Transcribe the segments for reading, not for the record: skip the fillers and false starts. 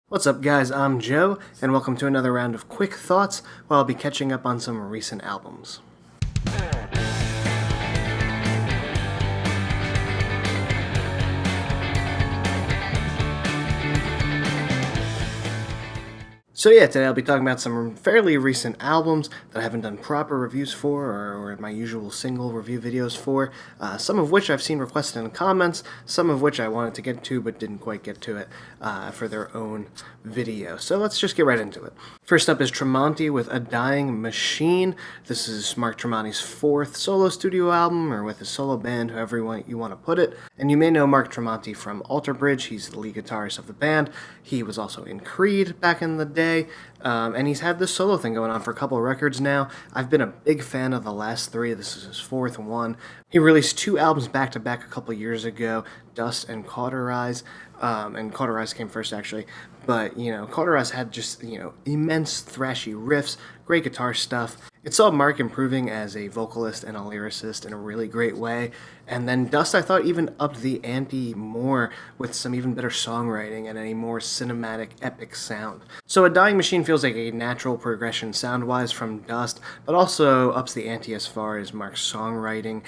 What's up guys, I'm Joe, and welcome to another round of quick thoughts where I'll be catching up on some recent albums. So yeah, today I'll be talking about some fairly recent albums that I haven't done proper reviews for or my usual single review videos for, some of which I've seen requested in comments, some of which I wanted to get to but didn't quite get to it for their own video. So let's just get right into it. First up is Tremonti with A Dying Machine. This is Mark Tremonti's fourth solo studio album, or with his solo band, however you want to put it. And you may know Mark Tremonti from Alter Bridge. He's the lead guitarist of the band. He was also in Creed back in the day. And he's had this solo thing going on for a couple of records now. I've been a big fan of the last three. This is his fourth one. He released two albums back-to-back a couple of years ago, Dust and Cauterize. And Cauterize came first, actually. But, Cauterize had just, immense thrashy riffs, great guitar stuff. It saw Mark improving as a vocalist and a lyricist in a really great way. And then Dust, I thought, even upped the ante more with some even better songwriting and a more cinematic, epic sound. So A Dying Machine feels like a natural progression sound-wise from Dust, but also ups the ante as far as Mark's songwriting.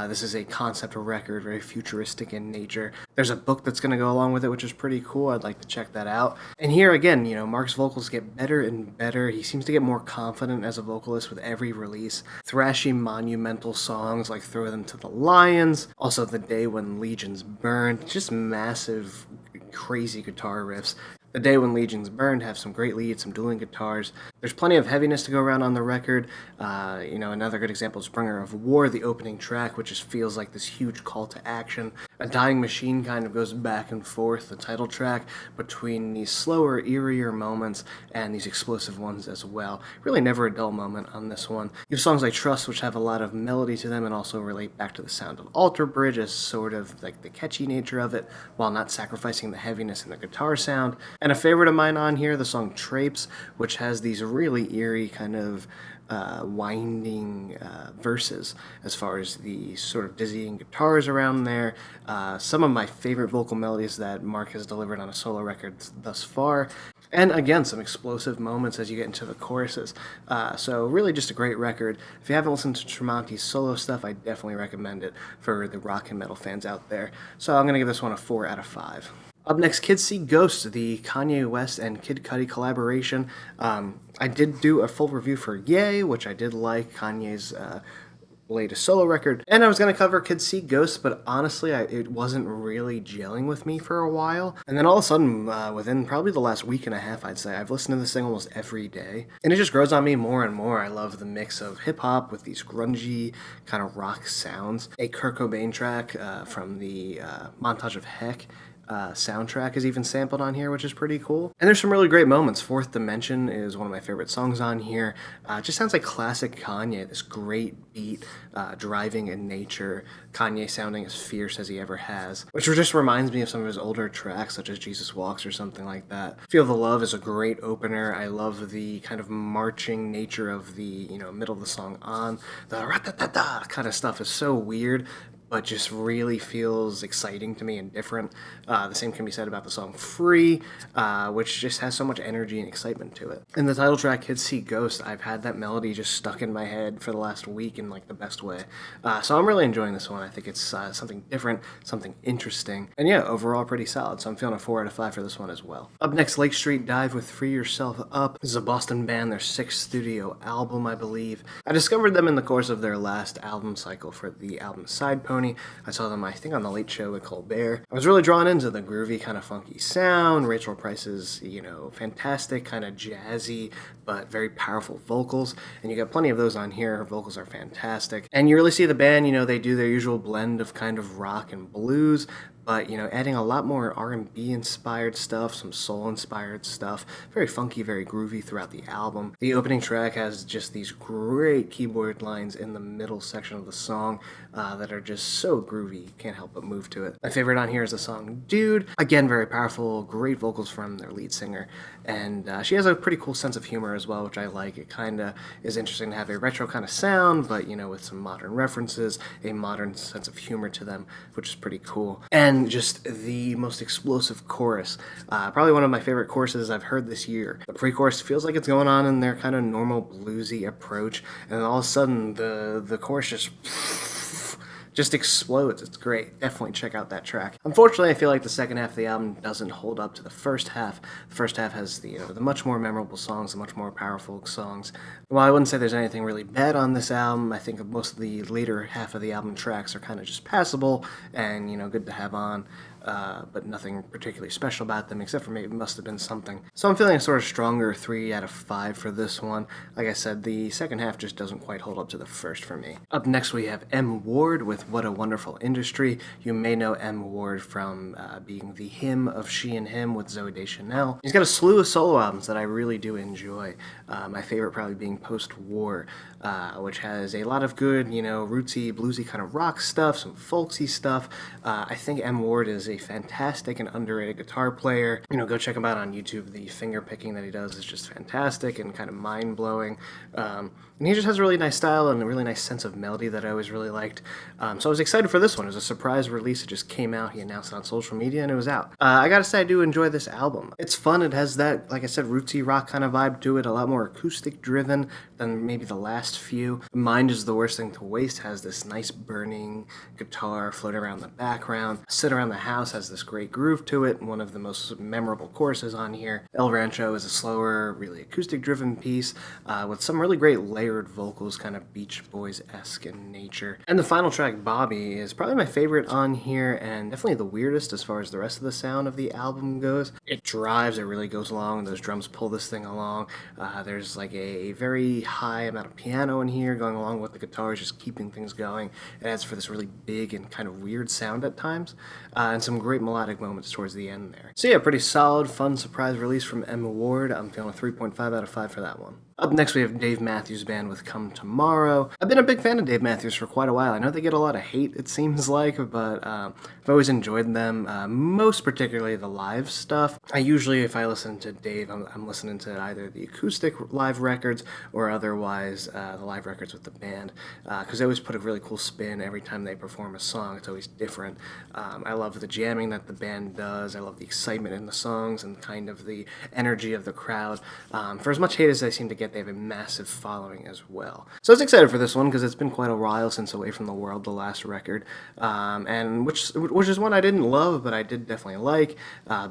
This is a concept record, very futuristic in nature. There's a book that's going to go along with it, which is pretty cool. I'd like to check that out. And here, again, Mark's vocals get better and better. He seems to get more confident as a vocalist with every release. Thrashy, monumental songs like Throw Them to the Lions, also The Day When Legions Burned, just massive, crazy guitar riffs. The Day When Legions Burned have some great leads, some dueling guitars. There's plenty of heaviness to go around on the record. Another good example is Bringer of War, the opening track, which just feels like this huge call to action. A Dying Machine kind of goes back and forth, the title track, between these slower, eerier moments and these explosive ones as well. Really never a dull moment on this one. You have songs like Trust, which have a lot of melody to them and also relate back to the sound of Alter Bridge as sort of like the catchy nature of it, while not sacrificing the heaviness in the guitar sound. And a favorite of mine on here, the song Traipse, which has these really eerie kind of winding verses as far as the sort of dizzying guitars around there. Some of my favorite vocal melodies that Mark has delivered on a solo record thus far. And again, some explosive moments as you get into the choruses. So really just a great record. If you haven't listened to Tremonti's solo stuff, I definitely recommend it for the rock and metal fans out there. So I'm going to give this one a 4 out of 5. Up next, Kids See Ghosts, the Kanye West and Kid Cudi collaboration. I did do a full review for Yay, which I did like, Kanye's latest solo record. And I was going to cover Kids See Ghosts, but honestly, it wasn't really gelling with me for a while. And then all of a sudden, within probably the last week and a half, I'd say, I've listened to this thing almost every day. And it just grows on me more and more. I love the mix of hip-hop with these grungy kind of rock sounds. A Kurt Cobain track from the Montage of Heck soundtrack is even sampled on here, which is pretty cool. And there's some really great moments. Fourth Dimension is one of my favorite songs on here. It just sounds like classic Kanye, this great beat, driving in nature, Kanye sounding as fierce as he ever has, which just reminds me of some of his older tracks, such as Jesus Walks or something like that. Feel the Love is a great opener. I love the kind of marching nature of the, middle of the song on. The ra-da-da-da kind of stuff is so weird, but just really feels exciting to me and different. The same can be said about the song Free, which just has so much energy and excitement to it. In the title track, Kids See Ghosts, I've had that melody just stuck in my head for the last week in like the best way. So I'm really enjoying this one. I think it's something different, something interesting, and yeah, overall pretty solid. So I'm feeling a 4 out of 5 for this one as well. Up next, Lake Street Dive with Free Yourself Up. This is a Boston band, their 6th studio album, I believe. I discovered them in the course of their last album cycle for the album Side Pony. I saw them, I think, on The Late Show with Colbert. I was really drawn into the groovy, kind of funky sound. Rachel Price's, fantastic, kind of jazzy, but very powerful vocals. And you got plenty of those on here. Her vocals are fantastic. And you really see the band, they do their usual blend of kind of rock and blues, but, adding a lot more R&B inspired stuff, some soul inspired stuff, very funky, very groovy throughout the album. The opening track has just these great keyboard lines in the middle section of the song that are just so groovy, you can't help but move to it. My favorite on here is the song Dude. Again, very powerful, great vocals from their lead singer, and she has a pretty cool sense of humor as well, which I like. It kind of is interesting to have a retro kind of sound, but, with some modern references, a modern sense of humor to them, which is pretty cool. And and just the most explosive chorus. Probably one of my favorite choruses I've heard this year. The pre-chorus feels like it's going on in their kind of normal bluesy approach, and then all of a sudden the chorus just explodes. It's great. Definitely check out that track. Unfortunately, I feel like the second half of the album doesn't hold up to the first half. The first half has the much more memorable songs, the much more powerful songs. While I wouldn't say there's anything really bad on this album, I think most of the later half of the album tracks are kind of just passable and good to have on. But nothing particularly special about them, except for maybe Must Have Been Something. So I'm feeling a sort of stronger 3 out of 5 for this one. Like I said, the second half just doesn't quite hold up to the first for me. Up next we have M.Ward with What a Wonderful Industry. You may know M.Ward from being the hymn of She and Him with Zooey Deschanel. He's got a slew of solo albums that I really do enjoy. My favorite probably being Post-War, which has a lot of good, rootsy, bluesy kind of rock stuff, some folksy stuff. I think M.Ward is a fantastic and underrated guitar player. Go check him out on YouTube. The finger picking that he does is just fantastic and kind of mind-blowing. And he just has a really nice style and a really nice sense of melody that I always really liked. So I was excited for this one. It was a surprise release. It just came out. He announced it on social media and it was out. I gotta say, I do enjoy this album. It's fun. It has that, like I said, rootsy rock kind of vibe to it. A lot more acoustic driven than maybe the last few. Mind Is the Worst Thing to Waste has this nice burning guitar floating around the background. Sit Around the House has this great groove to it. One of the most memorable choruses on here. El Rancho is a slower, really acoustic driven piece with some really great layered vocals, kind of Beach Boys-esque in nature. And the final track, Bobby, is probably my favorite on here and definitely the weirdest as far as the rest of the sound of the album goes. It drives, it really goes along. Those drums pull this thing along. There's like a very high amount of piano in here going along with the guitars, just keeping things going. It adds for this really big and kind of weird sound at times, and some great melodic moments towards the end there. So yeah, pretty solid, fun surprise release from M.Ward. I'm feeling a 3.5 out of 5 for that one. Up next, we have Dave Matthews Band with Come Tomorrow. I've been a big fan of Dave Matthews for quite a while. I know they get a lot of hate, it seems like, but I've always enjoyed them, most particularly the live stuff. I usually, if I listen to Dave, I'm listening to either the acoustic live records or otherwise the live records with the band, because they always put a really cool spin every time they perform a song. It's always different. I love the jamming that the band does. I love the excitement in the songs and kind of the energy of the crowd. For as much hate as they seem to get, they have a massive following as well. So I was excited for this one because it's been quite a while since Away From the World, the last record, and which is one I didn't love, but I did definitely like.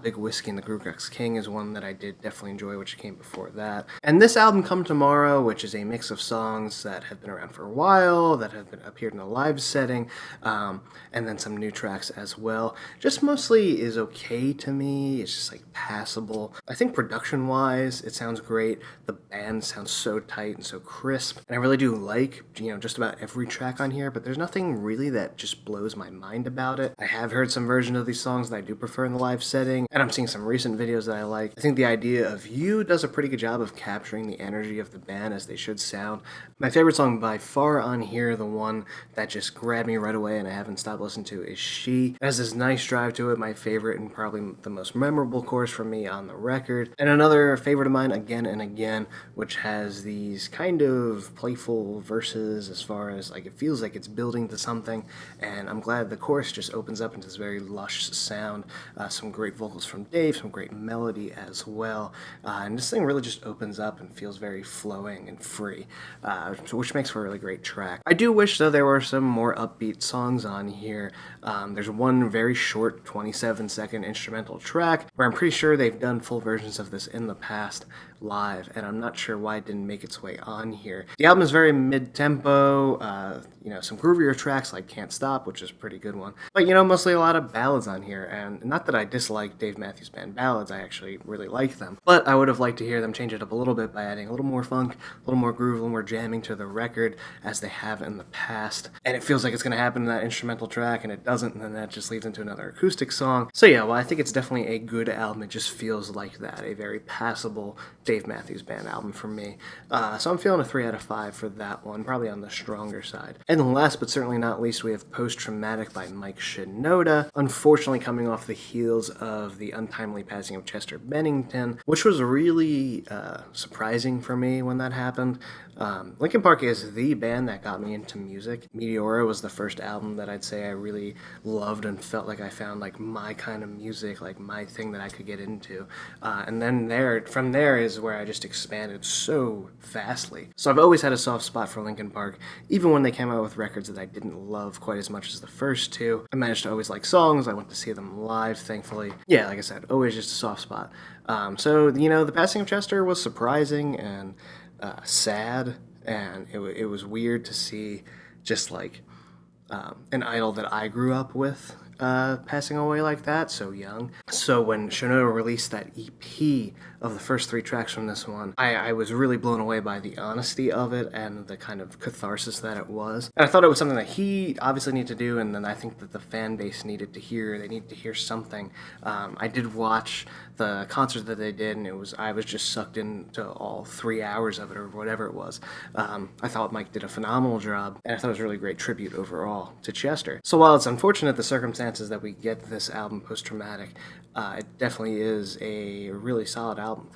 Big Whiskey and the Groove King is one that I did definitely enjoy, which came before that. And this album, Come Tomorrow, which is a mix of songs that have been around for a while, that have appeared in a live setting, and then some new tracks as well, just mostly is okay to me. It's just like passable. I think production-wise, it sounds great. The band sounds so tight and so crisp, and I really do like, just about every track on here, but there's nothing really that just blows my mind about it. I have heard some version of these songs that I do prefer in the live setting, and I'm seeing some recent videos that I like. I think The Idea of You does a pretty good job of capturing the energy of the band as they should sound. My favorite song by far on here, the one that just grabbed me right away and I haven't stopped listening to, is She. It has this nice drive to it, my favorite and probably the most memorable chorus for me on the record. And another favorite of mine, Again and Again, which has these kind of playful verses as far as like it feels like it's building to something, and I'm glad the chorus just opens up into this very lush sound. Some great vocals from Dave, some great melody as well, and this thing really just opens up and feels very flowing and free, which makes for a really great track. I do wish though there were some more upbeat songs on here. There's one very short 27-second instrumental track where I'm pretty sure they've done full versions of this in the past live, and I'm not sure why it didn't make its way on here. The album is very mid-tempo, some groovier tracks like Can't Stop, which is a pretty good one, but mostly a lot of ballads on here, and not that I dislike Dave Matthews Band ballads, I actually really like them, but I would have liked to hear them change it up a little bit by adding a little more funk, a little more groove, a little more jamming to the record as they have in the past, and it feels like it's going to happen in that instrumental track, and it doesn't, and then that just leads into another acoustic song. So yeah, well, I think it's definitely a good album. It just feels like that, a very passable Dave Matthews Band album for me. So I'm feeling a 3 out of 5 for that one, probably on the stronger side. And last but certainly not least, we have Post-Traumatic by Mike Shinoda, unfortunately coming off the heels of the untimely passing of Chester Bennington, which was really surprising for me when that happened. Linkin Park is the band that got me into music. Meteora was the first album that I'd say I really loved and felt like I found like my kind of music, like my thing that I could get into. And then from there is where I just expanded so vastly. So I've always had a soft spot for Linkin Park, even when they came out with records that I didn't love quite as much as the first two. I managed to always like songs. I went to see them live, thankfully. Yeah, like I said, always just a soft spot. So, you know, the passing of Chester was surprising and sad, and it was weird to see just like an idol that I grew up with passing away like that, so young. So when Shinoda released that EP of the first 3 tracks from this one, I was really blown away by the honesty of it and the kind of catharsis that it was. And I thought it was something that he obviously needed to do, and then I think that the fan base needed to hear. They needed to hear something. I did watch the concert that they did, and I was just sucked into all 3 hours of it, or whatever it was. I thought Mike did a phenomenal job, and I thought it was a really great tribute overall to Chester. So while it's unfortunate the circumstances that we get this album, Post-Traumatic, it definitely is a really solid album.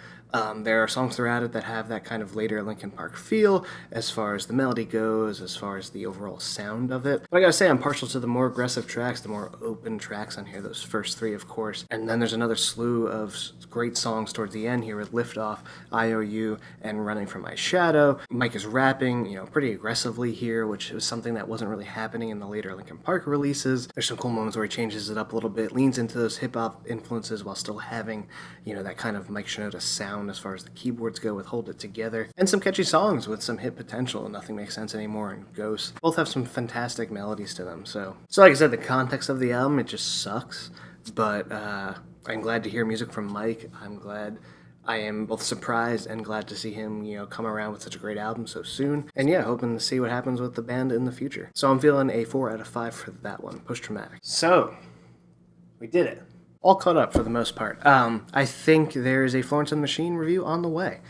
There are songs throughout it that have that kind of later Linkin Park feel, as far as the melody goes, as far as the overall sound of it. But I gotta say, I'm partial to the more aggressive tracks, the more open tracks on here, those first 3, of course. And then there's another slew of great songs towards the end here with Liftoff, IOU, and Running From My Shadow. Mike is rapping, you know, pretty aggressively here, which is something that wasn't really happening in the later Linkin Park releases. There's some cool moments where he changes it up a little bit, leans into those hip-hop influences while still having, you know, that kind of Mike Shinoda sound as far as the keyboards go with Hold It Together, and some catchy songs with some hit potential. Nothing Makes Sense Anymore and Ghost both have some fantastic melodies to them. So like I said, the context of the album, it just sucks, but I'm glad to hear music from Mike. I am both surprised and glad to see him, you know, come around with such a great album so soon. And yeah, hoping to see what happens with the band in the future. So I'm feeling a 4 out of 5 for that one, Post-Traumatic. So we did it. All caught up for the most part. I think there is a Florence and the Machine review on the way,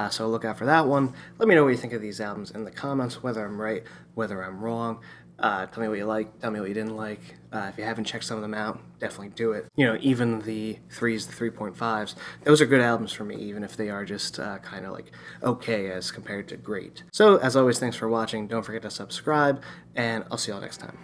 so look out for that one. Let me know what you think of these albums in the comments, whether I'm right, whether I'm wrong. Tell me what you like, tell me what you didn't like. If you haven't checked some of them out, definitely do it. You know, even the 3s, the 3.5s, those are good albums for me, even if they are just kind of like okay as compared to great. So, as always, thanks for watching. Don't forget to subscribe, and I'll see y'all next time.